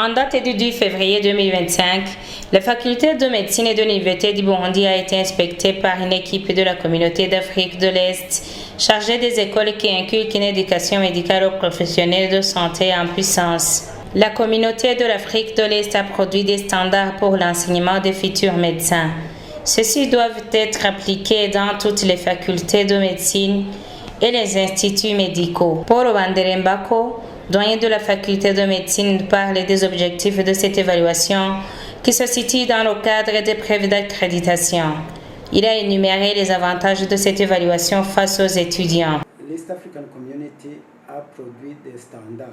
En date du 10 février 2025, la faculté de médecine et de l'Université du Burundi a été inspectée par une équipe de la communauté d'Afrique de l'Est chargée des écoles qui inculquent une éducation médicale aux professionnels de santé en puissance. La communauté de l'Afrique de l'Est a produit des standards pour l'enseignement des futurs médecins. Ceux-ci doivent être appliqués dans toutes les facultés de médecine et les instituts médicaux. Paul Wanderembako, doyen de la faculté de médecine, parle des objectifs de cette évaluation qui se situe dans le cadre des preuves d'accréditation. Il a énuméré les avantages de cette évaluation face aux étudiants. L'East African Community a produit des standards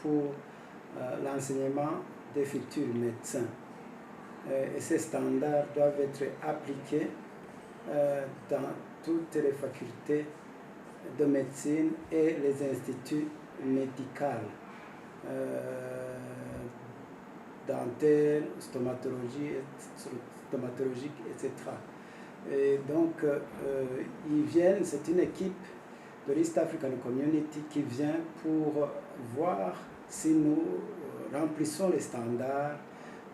pour l'enseignement des futurs médecins. Et ces standards doivent être appliqués dans toutes les facultés de médecine et les instituts médicaux, dentaires, stomatologique, etc. Et donc, ils viennent, c'est une équipe de l'East African Community qui vient pour voir si nous remplissons les standards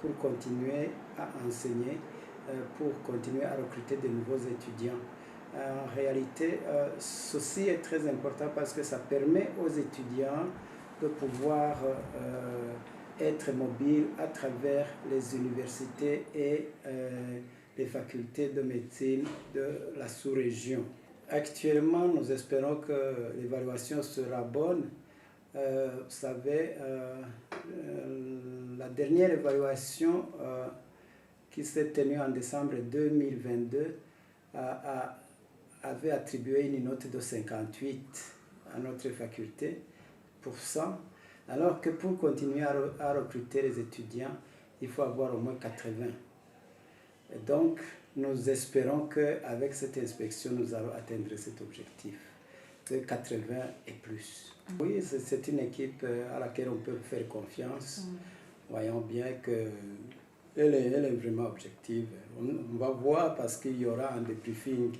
pour continuer à enseigner, pour continuer à recruter de nouveaux étudiants. En réalité, ceci est très important parce que ça permet aux étudiants de pouvoir être mobiles à travers les universités et les facultés de médecine de la sous-région. Actuellement, nous espérons que l'évaluation sera bonne. Vous savez, la dernière évaluation qui s'est tenue en décembre 2022 avait attribué une note de 58 à notre faculté pour 100, alors que pour continuer à recruter les étudiants, il faut avoir au moins 80. Et donc, nous espérons qu'avec cette inspection, nous allons atteindre cet objectif de 80 et plus. Oui, c'est une équipe à laquelle on peut faire confiance. Voyons bien qu'elle est vraiment objective. On va voir parce qu'il y aura un débriefing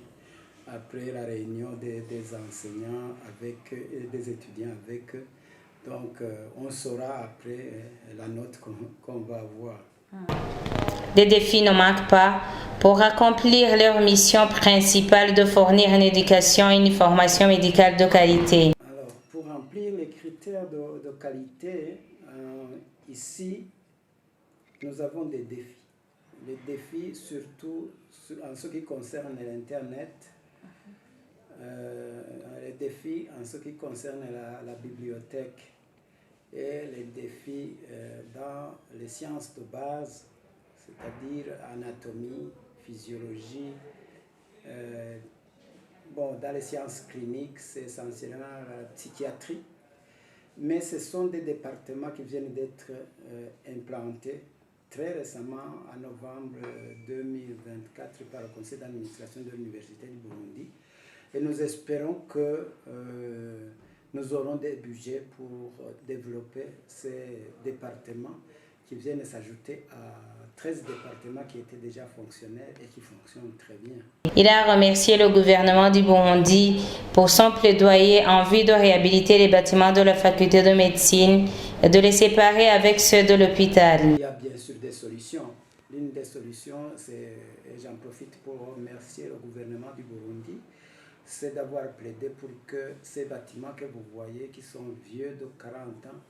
après la réunion des enseignants et des étudiants avec eux. Donc, on saura après la note qu'on va avoir. Des défis ne manquent pas pour accomplir leur mission principale de fournir une éducation et une formation médicale de qualité. Alors, pour remplir les critères de qualité, ici, nous avons des défis. Les défis surtout en ce qui concerne l'Internet, les défis en ce qui concerne la bibliothèque et les défis dans les sciences de base, c'est-à-dire anatomie, physiologie. Dans les sciences cliniques, c'est essentiellement la psychiatrie, mais ce sont des départements qui viennent d'être implantés très récemment, en novembre 2024, par le conseil d'administration de l'Université du Burundi. Et nous espérons que nous aurons des budgets pour développer ces départements qui viennent s'ajouter à 13 départements qui étaient déjà fonctionnels et qui fonctionnent très bien. Il a remercié le gouvernement du Burundi pour son plaidoyer en vue de réhabiliter les bâtiments de la faculté de médecine et de les séparer avec ceux de l'hôpital. Il y a bien sûr des solutions. L'une des solutions, et j'en profite pour remercier le gouvernement du Burundi, c'est d'avoir plaidé pour que ces bâtiments que vous voyez, qui sont vieux de 40 ans,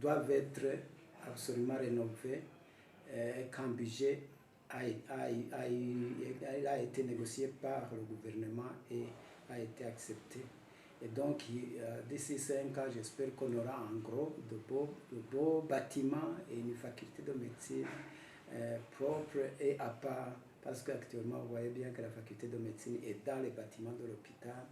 doivent être absolument rénovés et qu'un budget a été négocié par le gouvernement et a été accepté. Et donc, d'ici 5 ans, j'espère qu'on aura en gros de beaux bâtiments et une faculté de médecine propre et à part. Parce qu'actuellement, vous voyez bien que la faculté de médecine est dans les bâtiments de l'hôpital.